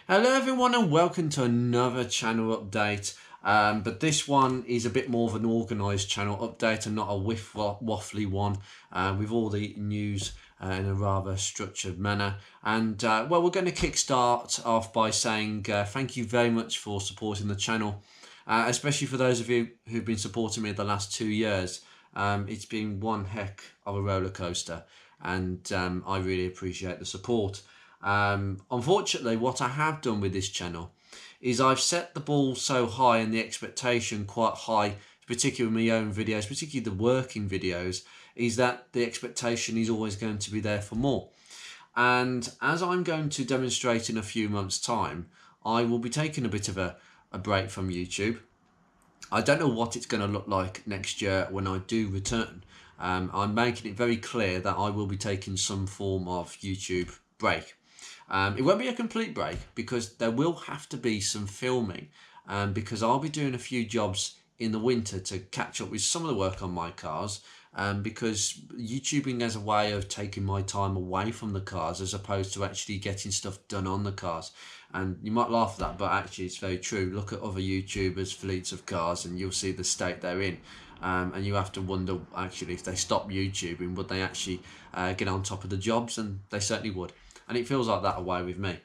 Hello everyone and welcome to another channel update. But this one is a bit more of an organised channel update and not a waffly one with all the news in a rather structured manner. And well, we're going to kickstart off by saying thank you very much for supporting the channel, especially for those of you who've been supporting me the last 2 years. It's been one heck of a roller coaster, and I really appreciate the support. Unfortunately, what I have done with this channel is I've set the ball so high and the expectation quite high, particularly with my own videos, particularly the working videos, is that the expectation is always going to be there for more. And as I'm going to demonstrate in a few months' time, I will be taking a bit of a break from YouTube. I don't know what it's going to look like next year when I do return. I'm making it very clear that I will be taking some form of YouTube break. It won't be a complete break because there will have to be some filming because I'll be doing a few jobs in the winter to catch up with some of the work on my cars because YouTubing has a way of taking my time away from the cars as opposed to actually getting stuff done on the cars. And you might laugh at that, but actually it's very true. Look at other YouTubers' fleets of cars and you'll see the state they're in. And you have to wonder, actually, if they stop YouTubing, would they actually get on top of the jobs? And they certainly would. And it feels like that away with me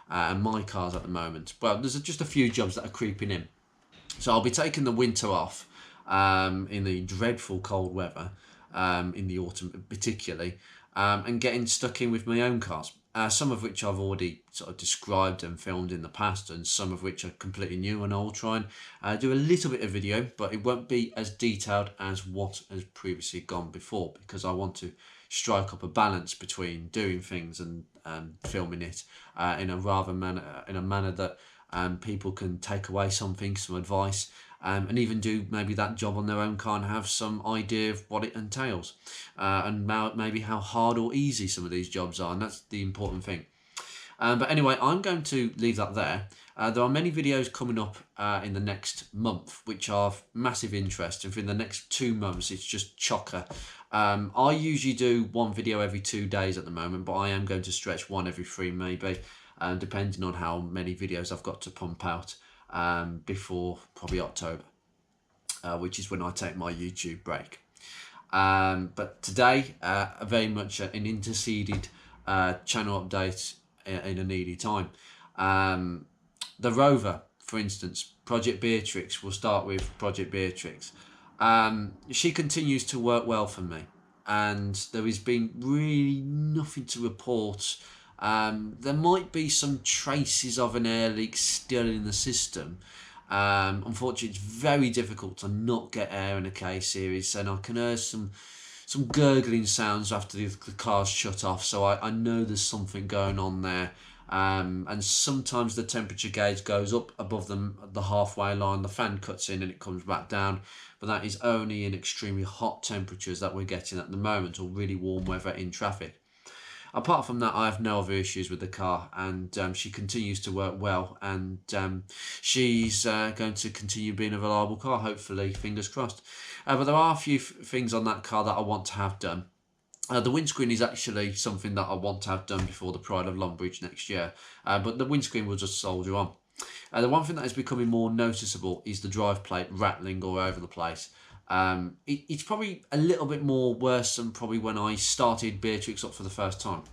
and my cars at the moment. Well, there's just a few jobs that are creeping in. So I'll be taking the winter off in the dreadful cold weather, in the autumn particularly, and getting stuck in with my own cars. Some of which I've already sort of described and filmed in the past, and some of which are completely new, and I'll try and do a little bit of video, but it won't be as detailed as what has previously gone before, because I want to strike up a balance between doing things and filming it in a manner that people can take away something, some advice, and even do maybe that job on their own car and have some idea of what it entails, and maybe how hard or easy some of these jobs are, and that's the important thing. But anyway, I'm going to leave that there. There are many videos coming up in the next month, which are of massive interest. And for the next 2 months, it's just chocker. I usually do one video every 2 days at the moment, but I am going to stretch one every 3 maybe, depending on how many videos I've got to pump out before probably October, which is when I take my YouTube break. But today, very much an interceded channel update in a needy time. The Rover, for instance, Project Beatrix, we'll start with Project Beatrix. She continues to work well for me, and there has been really nothing to report. There might be some traces of an air leak still in the system. Unfortunately, it's very difficult to not get air in a K-series, and I can hear some gurgling sounds after the car's shut off, so I know there's something going on there. And sometimes the temperature gauge goes up above the halfway line, the fan cuts in and it comes back down, but that is only in extremely hot temperatures that we're getting at the moment, or really warm weather in traffic. Apart from that, I have no other issues with the car, and she continues to work well, and she's going to continue being a reliable car, hopefully, fingers crossed. But there are a few things on that car that I want to have done. The windscreen is actually something that I want to have done before the Pride of Longbridge next year, but the windscreen will just soldier on. The one thing that is becoming more noticeable is the drive plate rattling all over the place. It's probably a little bit more worse than probably when I started Beatrix up for the first time.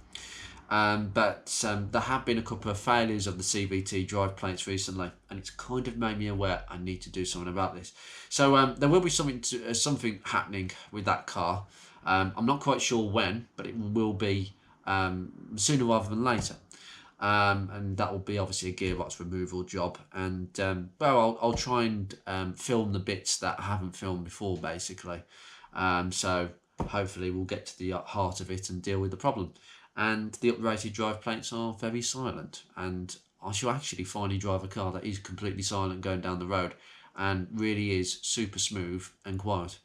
But there have been a couple of failures of the CVT drive plates recently, and it's kind of made me aware I need to do something about this. So there will be something happening with that car. I'm not quite sure when, but it will be sooner rather than later. And that will be obviously a gearbox removal job. And well, I'll try and film the bits that I haven't filmed before, basically. So hopefully we'll get to the heart of it and deal with the problem. And the uprated drive plates are very silent, and I shall actually finally drive a car that is completely silent going down the road and really is super smooth and quiet.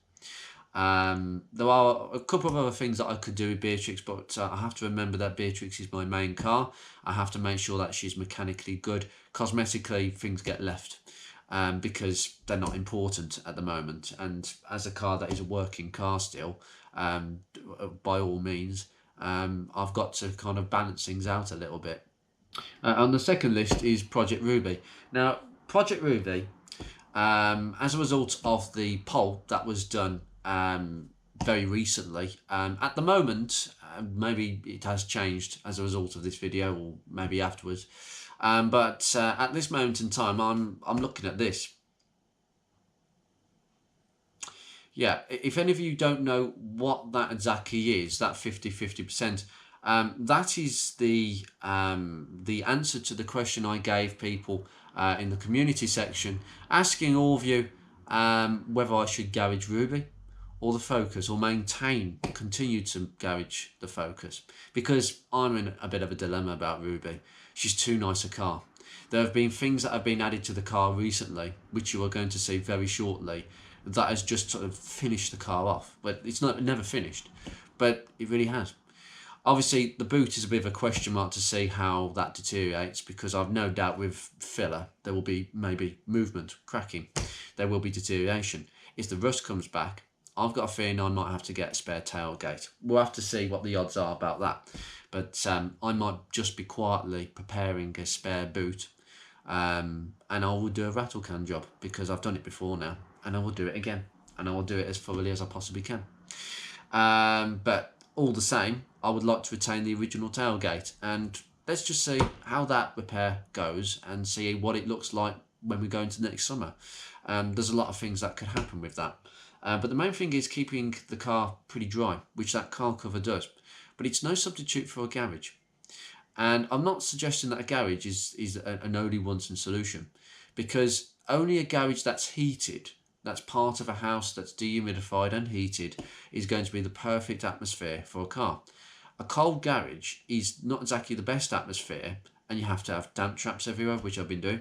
There are a couple of other things that I could do with Beatrix, but I have to remember that Beatrix is my main car. I have to make sure that she's mechanically good. Cosmetically, things get left because they're not important at the moment. And as a car that is a working car still, by all means, I've got to kind of balance things out a little bit. On the second list is Project Ruby. Now, Project Ruby, as a result of the poll that was done very recently, at the moment, maybe it has changed as a result of this video, or maybe afterwards. But at this moment in time, I'm looking at this. Yeah, if any of you don't know what that exactly is, that 50-50%, that is the answer to the question I gave people in the community section, asking all of you whether I should garage Ruby or the Focus, or continue to garage the Focus, because I'm in a bit of a dilemma about Ruby. She's too nice a car. There have been things that have been added to the car recently, which you are going to see very shortly, that has just sort of finished the car off. But it's never finished, but it really has. Obviously, the boot is a bit of a question mark to see how that deteriorates, because I've no doubt with filler there will be maybe movement, cracking, there will be deterioration. If the rust comes back, I've got a feeling I might have to get a spare tailgate. We'll have to see what the odds are about that. But I might just be quietly preparing a spare boot, and I will do a rattle can job, because I've done it before now, and I will do it again, and I will do it as thoroughly as I possibly can. But all the same, I would like to retain the original tailgate, and let's just see how that repair goes and see what it looks like when we go into next summer. There's a lot of things that could happen with that. But the main thing is keeping the car pretty dry, which that car cover does. But it's no substitute for a garage. And I'm not suggesting that a garage is an only once-in solution, because only a garage that's heated, that's part of a house that's dehumidified and heated, is going to be the perfect atmosphere for a car. A cold garage is not exactly the best atmosphere, and you have to have damp traps everywhere, which I've been doing.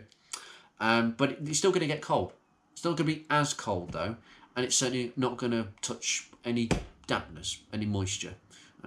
But it's still going to get cold. It's not going to be as cold though, and it's certainly not going to touch any dampness, any moisture.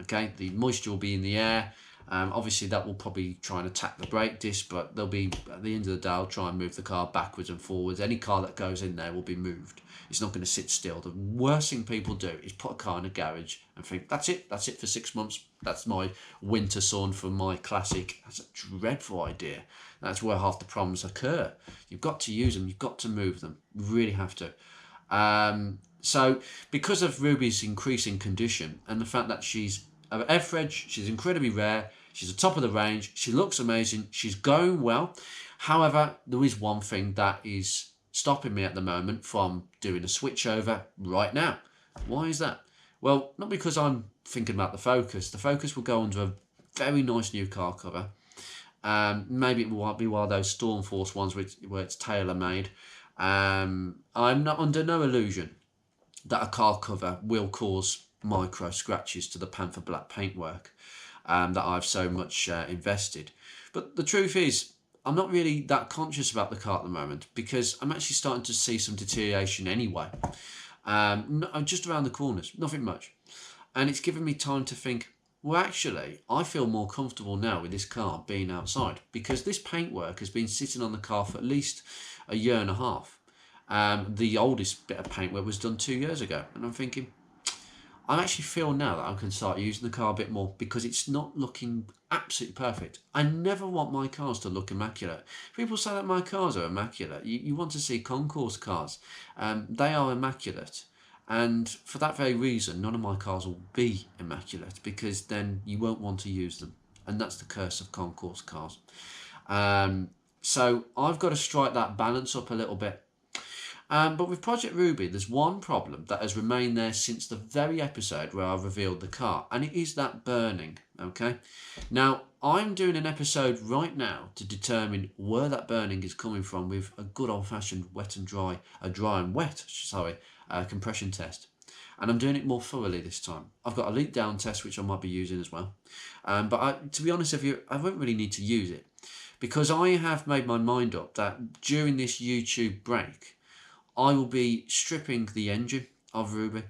Okay, the moisture will be in the air. Obviously that will probably try and attack the brake disc, but they'll be, at the end of the day, I'll try and move the car backwards and forwards. Any car that goes in there will be moved. It's not going to sit still. The worst thing people do is put a car in a garage and think, that's it for 6 months. That's my winter sun for my Classic. That's a dreadful idea. That's where half the problems occur. You've got to use them. You've got to move them. You really have to. So because of Ruby's increasing condition and the fact that she's an F-Reg, she's incredibly rare, she's the top of the range, she looks amazing, she's going well. However, there is one thing that is stopping me at the moment from doing a switch over right now. Why is that? Well, not because I'm thinking about the Focus. The Focus will go under a very nice new car cover. Maybe it will be one of those Storm Force ones where it's tailor-made. I'm not under no illusion that a car cover will cause micro scratches to the Panther Black paintwork that I've so much invested. But the truth is, I'm not really that conscious about the car at the moment, because I'm actually starting to see some deterioration anyway. Just around the corners, nothing much. And it's given me time to think, well, actually, I feel more comfortable now with this car being outside, because this paintwork has been sitting on the car for at least a year and a half. The oldest bit of paintwork was done 2 years ago, and I'm thinking, I actually feel now that I can start using the car a bit more, because it's not looking absolutely perfect. I never want my cars to look immaculate. People say that my cars are immaculate. You want to see concourse cars. They are immaculate. And for that very reason, none of my cars will be immaculate, because then you won't want to use them. And that's the curse of concourse cars. So I've got to strike that balance up a little bit. But with Project Ruby, there's one problem that has remained there since the very episode where I revealed the car, and it is that burning. Okay, now I'm doing an episode right now to determine where that burning is coming from with a good old-fashioned dry and wet compression test, and I'm doing it more thoroughly this time. I've got a leak down test which I might be using as well, but to be honest with you, I won't really need to use it, because I have made my mind up that during this YouTube break I will be stripping the engine of Ruby,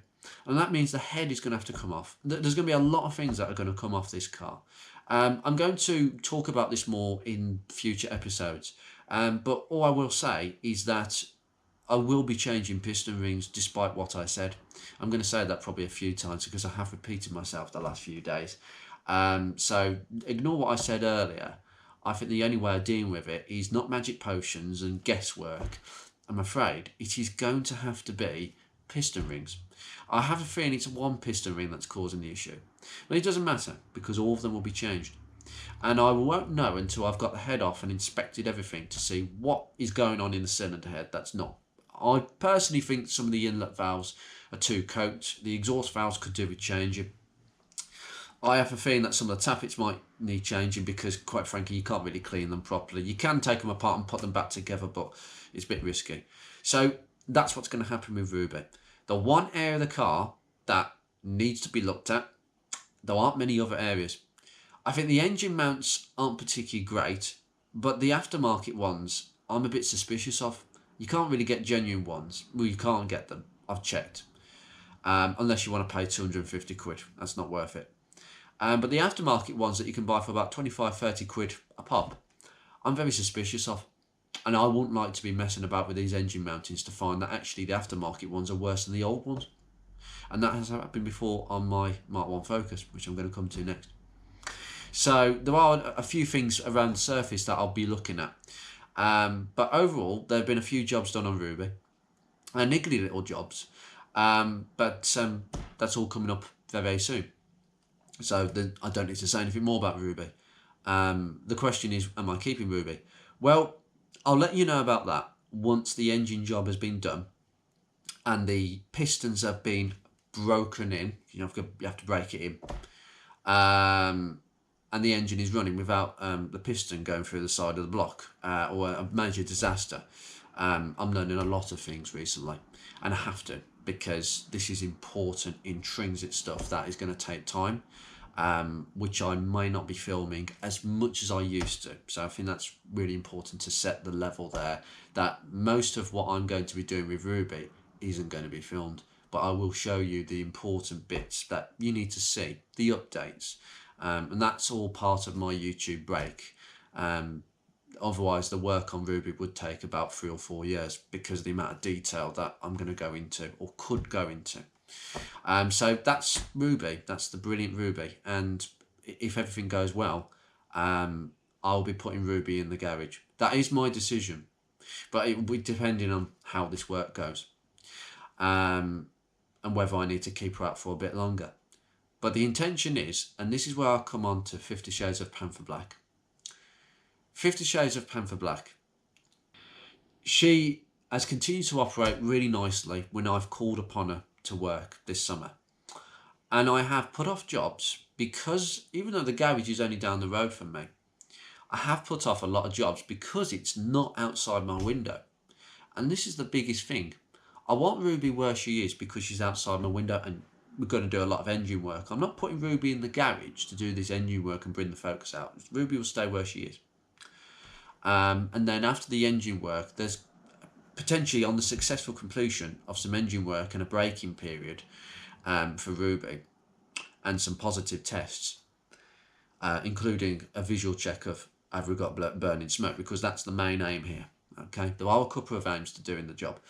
and that means the head is going to have to come off. There's going to be a lot of things that are going to come off this car. I'm going to talk about this more in future episodes, but all I will say is that I will be changing piston rings despite what I said. I'm going to say that probably a few times because I have repeated myself the last few days. So ignore what I said earlier. I think the only way of dealing with it is not magic potions and guesswork. I'm afraid it is going to have to be piston rings. I have a feeling it's one piston ring that's causing the issue. But it doesn't matter, because all of them will be changed. And I won't know until I've got the head off and inspected everything to see what is going on in the cylinder head that's not. I personally think some of the inlet valves are too coked. The exhaust valves could do with changing. I have a feeling that some of the tappets might need changing because, quite frankly, you can't really clean them properly. You can take them apart and put them back together, but it's a bit risky. So that's what's going to happen with Ruby. The one area of the car that needs to be looked at, there aren't many other areas. I think the engine mounts aren't particularly great, but the aftermarket ones I'm a bit suspicious of. You can't really get genuine ones. Well, you can't get them. I've checked. Unless you want to pay 250 quid. That's not worth it. But the aftermarket ones that you can buy for about 25-30 quid a pop, I'm very suspicious of. And I wouldn't like to be messing about with these engine mountings to find that actually the aftermarket ones are worse than the old ones. And that has happened before on my Mark 1 Focus, which I'm going to come to next. So there are a few things around the surface that I'll be looking at. But overall, there have been a few jobs done on Ruby. Niggly little jobs. But that's all coming up very, very soon. So I don't need to say anything more about Ruby. The question is, am I keeping Ruby? Well, I'll let you know about that once the engine job has been done and the pistons have been broken in. You have to break it in. And the engine is running without the piston going through the side of the block or a major disaster. I'm learning a lot of things recently, and I have to, because this is important, intrinsic stuff that is going to take time, which I may not be filming as much as I used to. So I think that's really important to set the level there, that most of what I'm going to be doing with Ruby isn't going to be filmed, but I will show you the important bits that you need to see, the updates. And that's all part of my YouTube break. Otherwise, the work on Ruby would take about 3 or 4 years because of the amount of detail that I'm going to go into or could go into. So that's Ruby. That's the brilliant Ruby. And if everything goes well, I'll be putting Ruby in the garage. That is my decision, but it will be depending on how this work goes, and whether I need to keep her out for a bit longer. But the intention is, and this is where I'll come on to 50 Shades of Panther Black. 50 Shades of Panther Black. She has continued to operate really nicely when I've called upon her to work this summer. And I have put off jobs because, even though the garage is only down the road from me, I have put off a lot of jobs because it's not outside my window. And this is the biggest thing. I want Ruby where she is because she's outside my window and we're going to do a lot of engine work. I'm not putting Ruby in the garage to do this engine work and bring the Focus out. Ruby will stay where she is. And then after the engine work, there's potentially, on the successful completion of some engine work and a braking period for Ruby and some positive tests, including a visual check of have we got burning smoke, because that's the main aim here. Okay, there are a couple of aims to doing the job,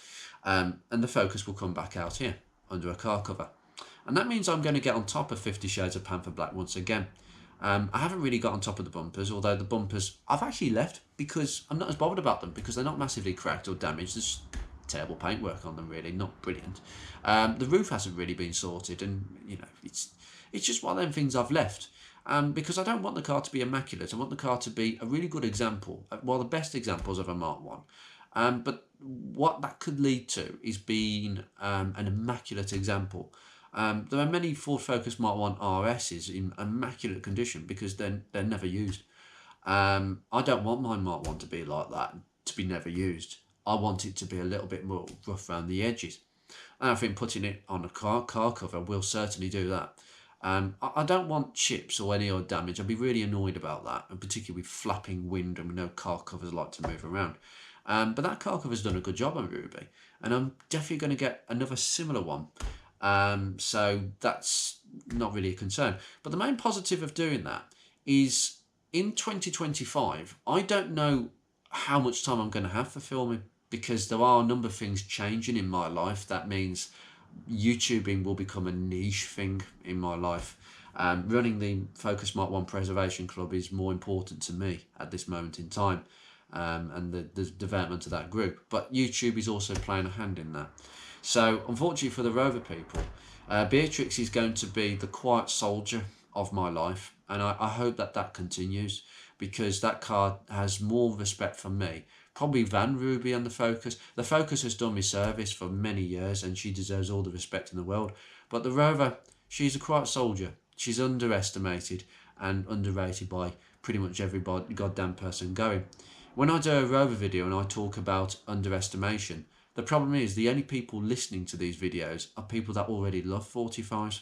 and the Focus will come back out here under a car cover. And that means I'm going to get on top of 50 Shades of Panther Black once again. I haven't really got on top of the bumpers, although the bumpers I've actually left because I'm not as bothered about them because they're not massively cracked or damaged. There's terrible paintwork on them, really, not brilliant. The roof hasn't really been sorted, and it's just one of them things I've left. Because I don't want the car to be immaculate. I want the car to be a really good example, the best examples of a Mark 1. But what that could lead to is being an immaculate example. There are many Ford Focus Mark 1 RSs in immaculate condition because they're never used. I don't want my Mark 1 to be like that, to be never used. I want it to be a little bit more rough around the edges. And I think putting it on a car cover will certainly do that. I don't want chips or any other damage. I'd be really annoyed about that, and particularly with flapping wind and no car covers like to move around. But that car cover's done a good job on Ruby, and I'm definitely going to get another similar one. So that's not really a concern. But the main positive of doing that is in 2025, I don't know how much time I'm going to have for filming because there are a number of things changing in my life. That means YouTubing will become a niche thing in my life. Running the Focus Mark 1 Preservation Club is more important to me at this moment in time, and the development of that group. But YouTube is also playing a hand in that. So unfortunately for the Rover people, Beatrix is going to be the quiet soldier of my life, and I hope that that continues, because that car has more respect for me probably than Ruby and the Focus. The Focus has done me service for many years and she deserves all the respect in the world. But the Rover, she's a quiet soldier. She's underestimated and underrated by pretty much every goddamn person going. When I do a Rover video and I talk about underestimation, the problem is the only people listening to these videos are people that already love 45s.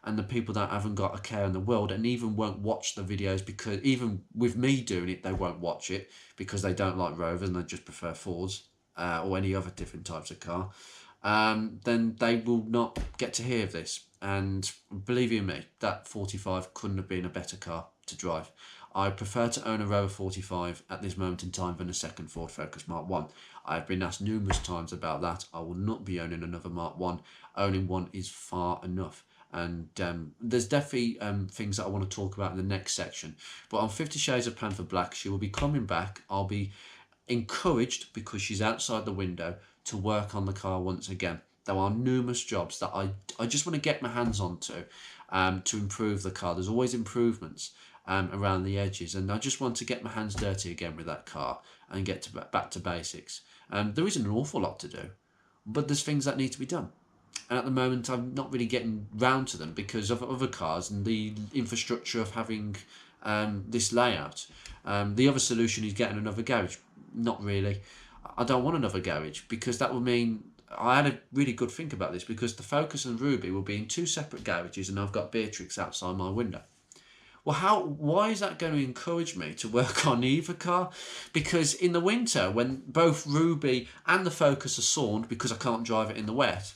And the people that haven't got a care in the world and even won't watch the videos, because even with me doing it, they won't watch it because they don't like Rovers and they just prefer Fords or any other different types of car. Then they will not get to hear of this. And believe you me, that 45 couldn't have been a better car to drive. I prefer to own a Rover 45 at this moment in time than a second Ford Focus Mark 1. I've been asked numerous times about that. I will not be owning another Mark 1. Owning one is far enough. And there's definitely things that I want to talk about in the next section. But on 50 Shades of Panther Black, she will be coming back. I'll be encouraged, because she's outside the window, to work on the car once again. There are numerous jobs that I just want to get my hands onto to improve the car. There's always improvements around the edges, and I just want to get my hands dirty again with that car and get back to basics. There isn't an awful lot to do, but there's things that need to be done. And at the moment, I'm not really getting round to them because of other cars and the infrastructure of having this layout. The other solution is getting another garage. Not really. I don't want another garage, because that would mean I had a really good think about this, because the Focus and Ruby will be in two separate garages and I've got Beatrix outside my window. Well, why is that going to encourage me to work on either car? Because in the winter, when both Ruby and the Focus are sawned because I can't drive it in the wet,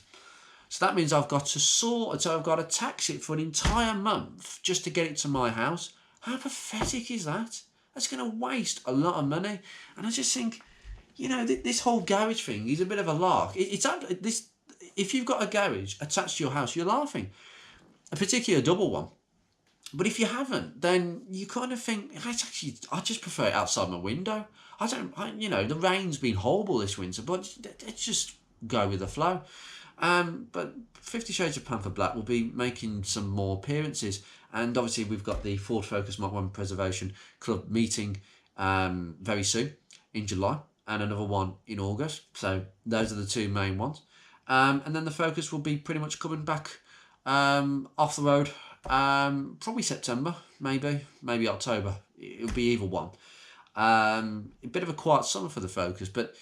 so that means I've got to I've got to tax it for an entire month just to get it to my house. How pathetic is that? That's going to waste a lot of money. And I just think, this whole garage thing is a bit of a lark. If you've got a garage attached to your house, you're laughing. Particularly a double one. But if you haven't, then you kind of think, I just prefer it outside my window. The rain's been horrible this winter, but let's just go with the flow. But 50 Shades of Panther Black will be making some more appearances, and obviously we've got the Ford Focus Mark 1 Preservation Club meeting very soon in July, and another one in August. So those are the two main ones, and then the Focus will be pretty much coming back off the road, probably September, maybe October. It'll be either one. A bit of a quiet summer for the Focus, but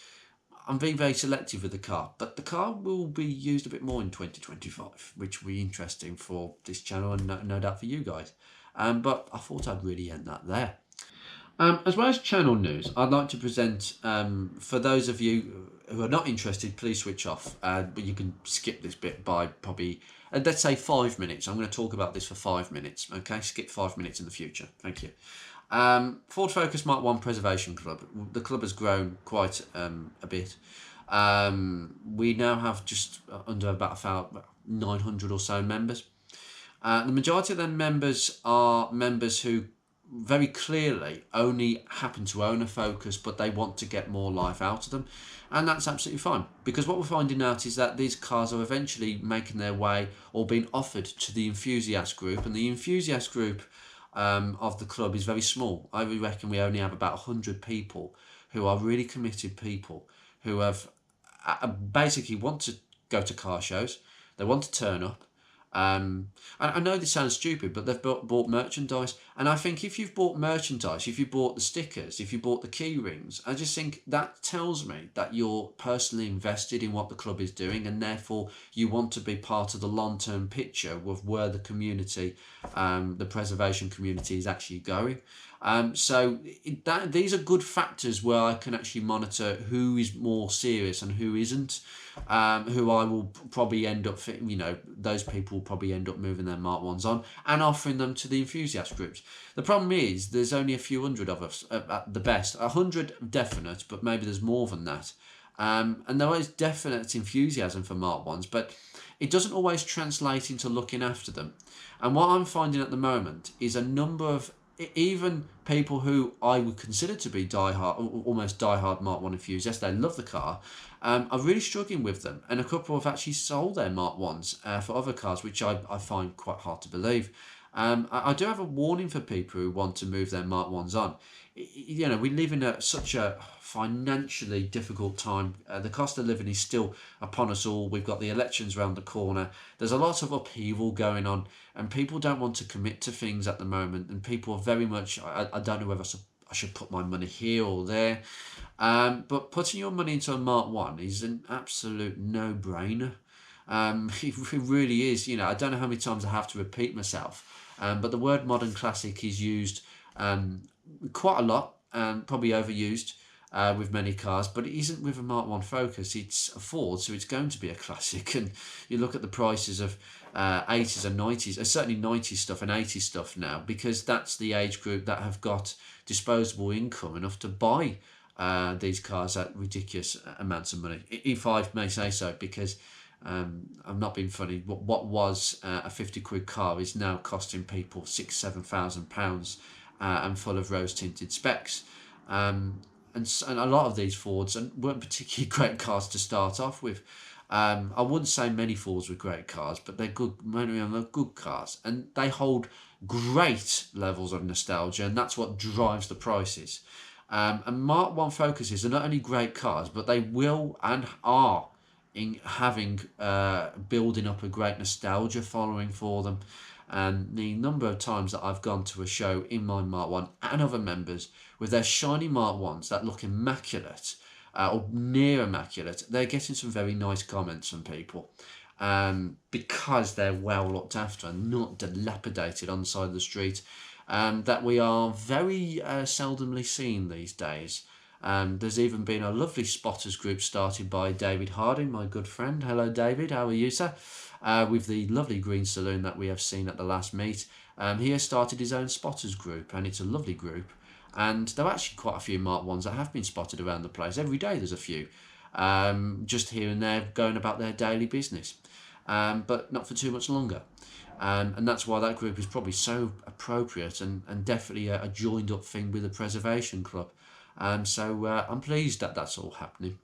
I'm being very selective with the car, but the car will be used a bit more in 2025, which will be interesting for this channel and no doubt for you guys. But I thought I'd really end that there. As well as channel news, I'd like to present, for those of you who are not interested, please switch off, but you can skip this bit by probably, let's say 5 minutes. I'm going to talk about this for 5 minutes, okay? Skip 5 minutes in the future. Thank you. Ford Focus Mark 1 Preservation Club. The club has grown quite a bit. We now have just under about 900 or so members. The majority of them members are members who very clearly only happen to own a Focus, but they want to get more life out of them. And that's absolutely fine, because what we're finding out is that these cars are eventually making their way or being offered to the enthusiast group, and the enthusiast group of the club is very small. I reckon we only have about 100 people who are really committed people who have basically want to go to car shows. They want to turn up. I know this sounds stupid, but they've bought merchandise. And I think if you've bought merchandise, if you bought the stickers, if you bought the key rings, I just think that tells me that you're personally invested in what the club is doing, and therefore you want to be part of the long-term picture of where the community, the preservation community is actually going. These are good factors where I can actually monitor who is more serious and who isn't. Who I will probably end up, those people will probably end up moving their Mark 1s on and offering them to the enthusiast groups. The problem is there's only a few hundred of us at the best. 100 definite, but maybe there's more than that. And there is definite enthusiasm for Mark 1s, but it doesn't always translate into looking after them. And what I'm finding at the moment is a number of even people who I would consider to be almost diehard Mark 1 enthusiasts, they love the car, are really struggling with them. And a couple have actually sold their Mark 1s for other cars, which I find quite hard to believe. I do have a warning for people who want to move their Mark 1s on. You know, we live in such a financially difficult time. The cost of living is still upon us all. We've got the elections around the corner. There's a lot of upheaval going on, and people don't want to commit to things at the moment. And people are very much, I don't know whether I should put my money here or there. But putting your money into a Mark 1 is an absolute no-brainer. It really is. You know, I don't know how many times I have to repeat myself. But the word modern classic is used quite a lot, probably overused with many cars, but it isn't with a Mark 1 Focus. It's a Ford, so it's going to be a classic. And you look at the prices of 80s and 90s, certainly 90s stuff and 80s stuff now, because that's the age group that have got disposable income enough to buy these cars at ridiculous amounts of money, if I may say so, because I'm not being funny. What was a 50 quid car is now costing people £6,000-7,000 and full of rose tinted specs. And a lot of these Fords weren't particularly great cars to start off with. I wouldn't say many Fords were great cars, but they're good. Many of them are good cars, and they hold great levels of nostalgia, and that's what drives the prices. And Mark 1 Focuses are not only great cars, but they will and are in having building up a great nostalgia following for them. And the number of times that I've gone to a show in my Mark 1 and other members with their shiny Mark 1s that look immaculate or near immaculate, they're getting some very nice comments from people because they're well looked after and not dilapidated on the side of the street, that we are very seldomly seen these days. There's even been a lovely spotters group started by David Harding, my good friend. Hello, David. How are you, sir? With the lovely green saloon that we have seen at the last meet. He has started his own spotters group, and it's a lovely group. And there are actually quite a few Mark 1s that have been spotted around the place. Every day there's a few, just here and there, going about their daily business, but not for too much longer. And that's why that group is probably so appropriate and definitely a joined up thing with the Preservation Club. So I'm pleased that that's all happening.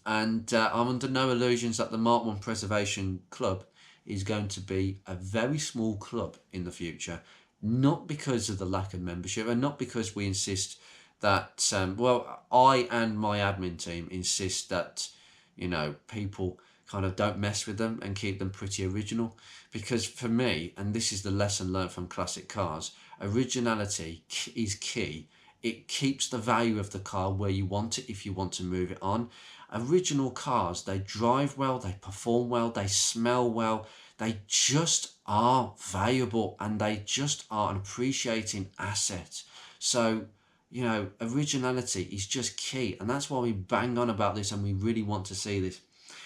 And I'm under no illusions that the Mark 1 Preservation Club is going to be a very small club in the future, not because of the lack of membership and not because we insist that, I and my admin team insist that, you know, people kind of don't mess with them and keep them pretty original. Because for me, and this is the lesson learned from classic cars, originality is key. It keeps the value of the car where you want it if you want to move it on. Original cars, they drive well, they perform well, they smell well, they just are valuable and they just are an appreciating asset. So, you know, originality is just key, and that's why we bang on about this and we really want to see this.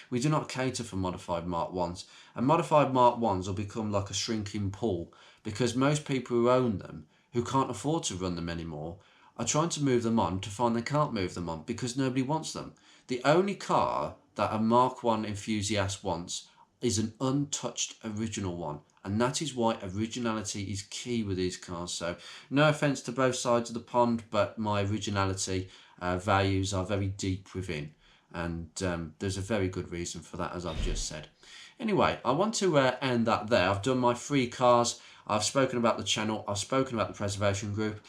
We do not cater for modified Mark 1s, and modified Mark 1s will become like a shrinking pool because most people who own them, who can't afford to run them anymore, are trying to move them on to find they can't move them on because nobody wants them. The only car that a Mark 1 enthusiast wants is an untouched original one, and that is why originality is key with these cars. So no offence to both sides of the pond, but my originality values are very deep within, and there's a very good reason for that, as I've just said. Anyway, I want to end that there. I've done my 3 cars, I've spoken about the channel, I've spoken about the preservation group.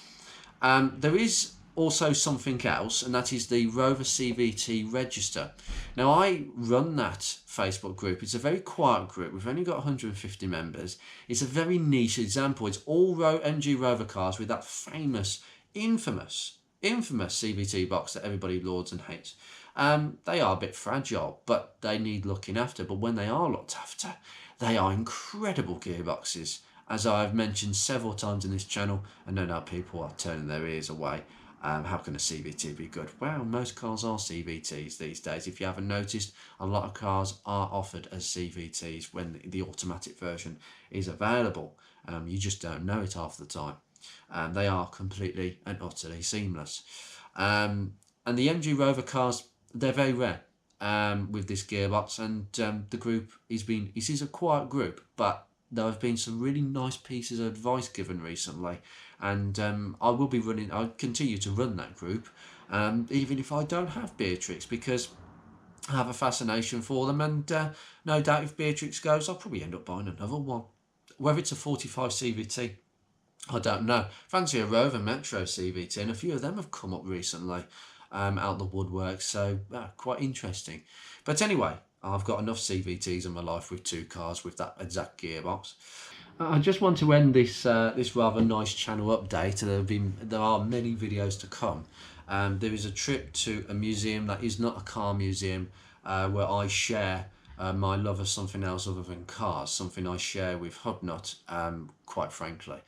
There is also something else, and that is the Rover CVT register. Now, I run that Facebook group. It's a very quiet group. We've only got 150 members. It's a very niche example. It's all MG Rover cars with that infamous CVT box that everybody lauds and hates. They are a bit fragile, but they need looking after. But when they are looked after, they are incredible gearboxes. As I've mentioned several times in this channel, and no doubt people are turning their ears away. How can a CVT be good? Well, most cars are CVTs these days. If you haven't noticed, a lot of cars are offered as CVTs when the automatic version is available. You just don't know it half the time. They are completely and utterly seamless. And the MG Rover cars, they're very rare with this gearbox, and the group it is a quiet group, but there have been some really nice pieces of advice given recently, and I'll continue to run that group, even if I don't have Beatrix, because I have a fascination for them, and no doubt if Beatrix goes, I'll probably end up buying another one. Whether it's a 45 CVT, I don't know. Fancy a Rover Metro CVT, and a few of them have come up recently out the woodwork, so quite interesting. But anyway, I've got enough CVTs in my life with 2 cars with that exact gearbox. I just want to end this this rather nice channel update. There are many videos to come. There is a trip to a museum that is not a car museum, where I share my love of something else other than cars, something I share with Hubnut, quite frankly.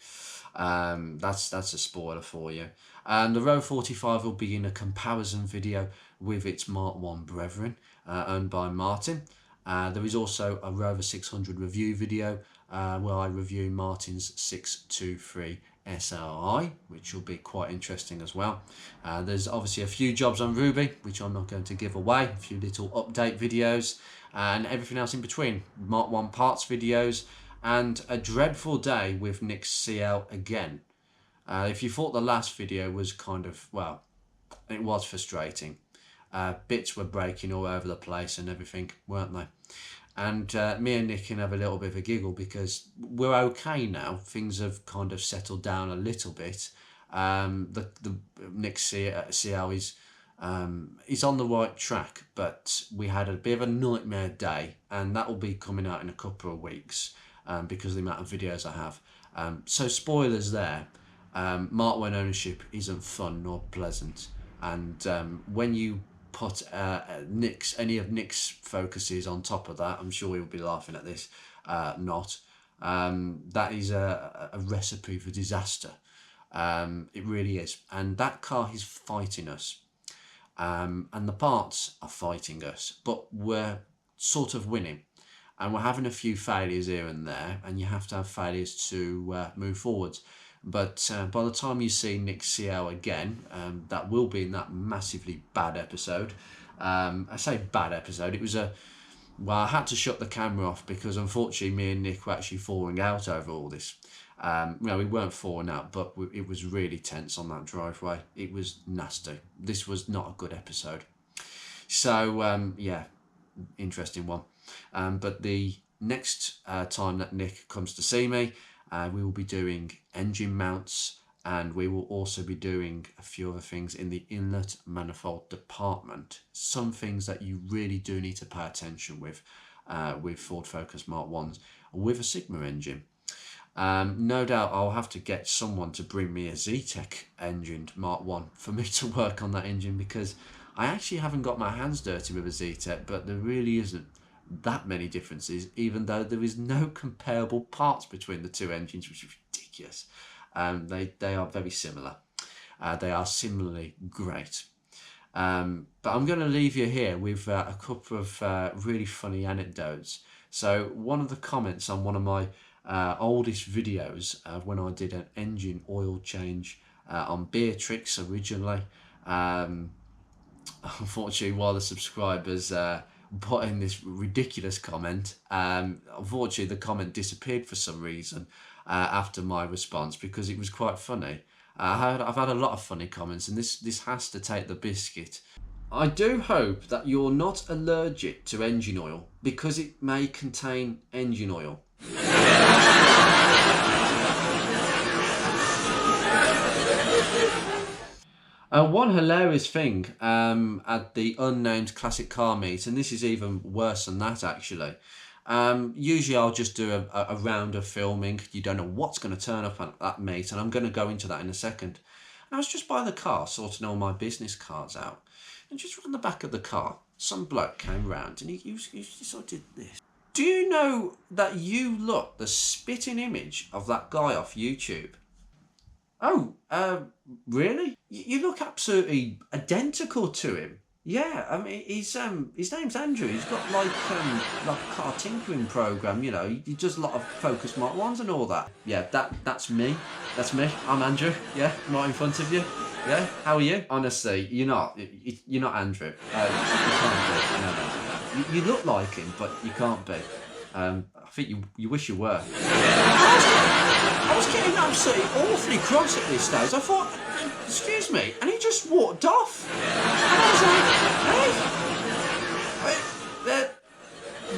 That's a spoiler for you. The Rover 45 will be in a comparison video with its Mark 1 brethren, owned by Martin. There is also a Rover 600 review video where I review Martin's 623 SRI, which will be quite interesting as well. There's obviously a few jobs on Ruby, which I'm not going to give away, a few little update videos, and everything else in between. Mark 1 parts videos, and a dreadful day with Nick's CL again. If you thought the last video was kind of, well, it was frustrating. Bits were breaking all over the place and everything, weren't they? And me and Nick can have a little bit of a giggle because we're okay now. Things have kind of settled down a little bit. The Nick's CL is he's on the right track, but we had a bit of a nightmare day, and that will be coming out in a couple of weeks because of the amount of videos I have. So spoilers there. Mark 1 ownership isn't fun nor pleasant, and when you put any of Nick's focuses on top of that, I'm sure he'll be laughing at this. That is a recipe for disaster. It really is, and that car is fighting us, and the parts are fighting us, but we're sort of winning, and we're having a few failures here and there, and you have to have failures to move forwards. But by the time you see Nick CL again, that will be in that massively bad episode. I say bad episode, it was well, I had to shut the camera off because unfortunately me and Nick were actually falling out over all this. We weren't falling out, but it was really tense on that driveway. It was nasty. This was not a good episode. So, yeah, interesting one. But the next time that Nick comes to see me, we will be doing engine mounts, and we will also be doing a few other things in the inlet manifold department. Some things that you really do need to pay attention with Ford Focus Mark 1s with a Sigma engine. No doubt I'll have to get someone to bring me a Zetec engined Mark 1 for me to work on that engine, because I actually haven't got my hands dirty with a Zetec, but there really isn't that many differences, even though there is no comparable parts between the two engines, which is ridiculous. They are very similar. They are similarly great. But I'm going to leave you here with a couple of really funny anecdotes. So one of the comments on one of my oldest videos, when I did an engine oil change on Beatrix originally, unfortunately one of the subscribers put in this ridiculous comment. Unfortunately the comment disappeared for some reason after my response, because it was quite funny. I've had a lot of funny comments, and this has to take the biscuit. I do hope that you're not allergic to engine oil, because it may contain engine oil. One hilarious thing at the unnamed classic car meet, and this is even worse than that actually. Usually I'll just do a round of filming. You don't know what's going to turn up at that meet, and I'm going to go into that in a second. And I was just by the car sorting all my business cards out, and just on the back of the car, some bloke came round and he sort of did this. Do you know that you look the spitting image of that guy off YouTube? Oh, really? You look absolutely identical to him. Yeah, I mean, his name's Andrew. He's got like a car tinkering program. You know, he does a lot of Focus Mark ones and all that. Yeah, that's me. That's me. I'm Andrew. Yeah, I'm right in front of you. Yeah, how are you? Honestly, you're not Andrew. You can't be. No, no, no, no. You look like him, but you can't be. I think you wish you were. I was getting absolutely awfully cross at this stage. I thought, excuse me, and he just walked off. And I was like, hey,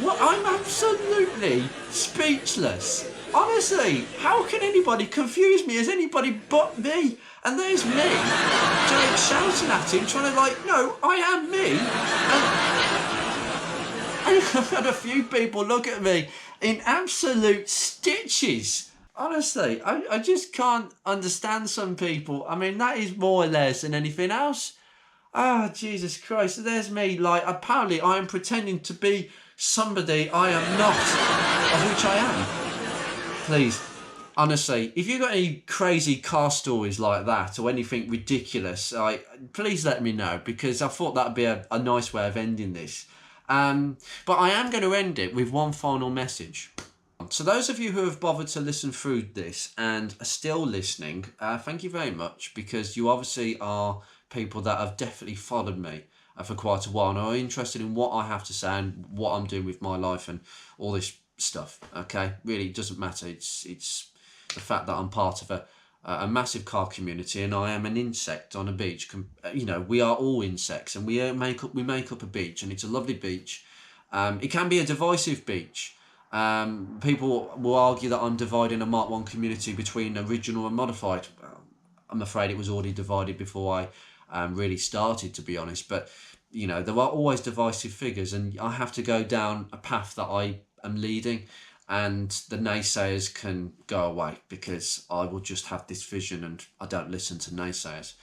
what? I'm absolutely speechless. Honestly, how can anybody confuse me as anybody but me? And there's me, shouting at him, trying to no, I am me. And I've had a few people look at me in absolute stitches. Honestly, I just can't understand some people. I mean, that is more or less than anything else. Ah, Jesus Christ, there's me, apparently I am pretending to be somebody I am not, of which I am. Please, honestly, if you've got any crazy car stories like that, or anything ridiculous, please let me know, because I thought that'd be a nice way of ending this. But I am going to end it with one final message. So those of you who have bothered to listen through this and are still listening, thank you very much, because you obviously are people that have definitely followed me for quite a while and are interested in what I have to say and what I'm doing with my life and all this stuff. Okay, really, it doesn't matter. It's the fact that I'm part of a massive car community, and I am an insect on a beach. You know, we are all insects, and we make up a beach, and it's a lovely beach. It can be a divisive beach. People will argue that I'm dividing a Mark 1 community between original and modified. I'm afraid it was already divided before I really started, to be honest. But, you know, there are always divisive figures, and I have to go down a path that I am leading, and the naysayers can go away, because I will just have this vision and I don't listen to naysayers.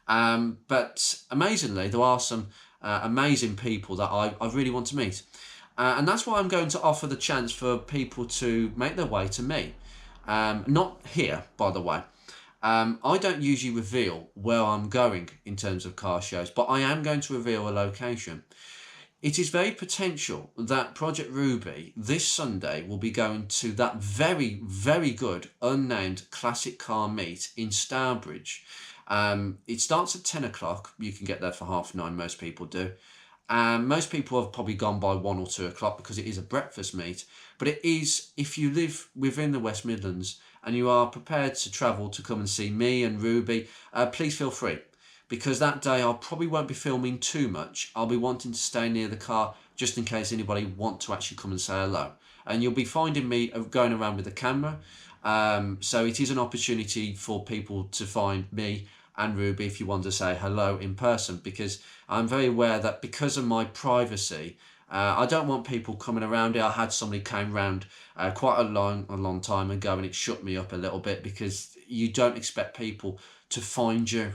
But amazingly, there are some amazing people that I really want to meet. And that's why I'm going to offer the chance for people to make their way to me. Not here, by the way. I don't usually reveal where I'm going in terms of car shows, but I am going to reveal a location. It is very potential that Project Ruby this Sunday will be going to that very, very good unnamed classic car meet in Stourbridge. It starts at 10 o'clock. You can get there for 9:30, most people do. Most people have probably gone by 1 or 2 o'clock because it is a breakfast meet. But it is, if you live within the West Midlands and you are prepared to travel to come and see me and Ruby, please feel free. Because that day I probably won't be filming too much. I'll be wanting to stay near the car just in case anybody want to actually come and say hello. And you'll be finding me going around with the camera. So it is an opportunity for people to find me and Ruby if you want to say hello in person, because I'm very aware that because of my privacy, I don't want people coming around here. I had somebody came round quite a long time ago, and it shut me up a little bit, because you don't expect people to find you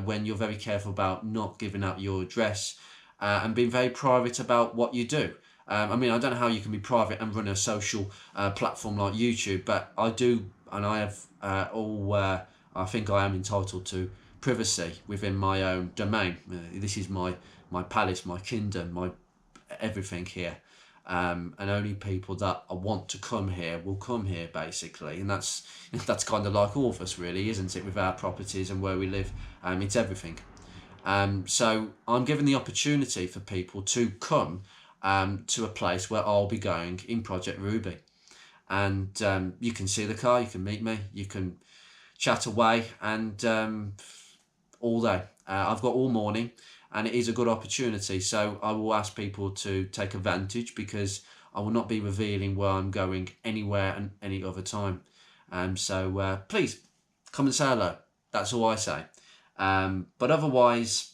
when you're very careful about not giving out your address and being very private about what you do. I mean, I don't know how you can be private and run a social platform like YouTube, but I do, and I have I think I am entitled to privacy within my own domain. This is my palace, my kingdom, my everything here. And only people that I want to come here will come here, basically. And that's kind of like all of us, really, isn't it? With our properties and where we live, it's everything. So I'm given the opportunity for people to come to a place where I'll be going in Project Ruby. And you can see the car, you can meet me, you can chat away, and all day. I've got all morning, and it is a good opportunity. So I will ask people to take advantage, because I will not be revealing where I'm going anywhere and any other time. So please come and say hello. That's all I say. But otherwise,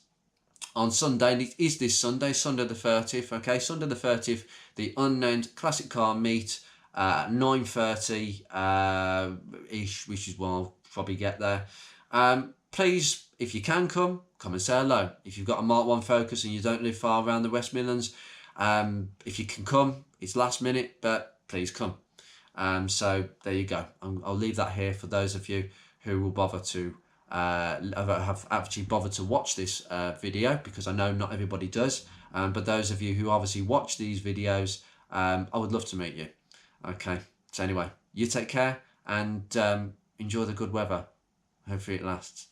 on Sunday, it is this Sunday, Sunday the 30th. Okay, Sunday the 30th, the unnamed classic car meet. 9:30 ish, which is when I'll probably get there. Please, if you can come and say hello. If you've got a Mark 1 Focus and you don't live far around the West Midlands, if you can come, it's last minute, but please come. So there you go. I'll leave that here for those of you who will bother to have actually bothered to watch this video, because I know not everybody does. But those of you who obviously watch these videos, I would love to meet you. Okay, so anyway, you take care and enjoy the good weather. Hopefully it lasts.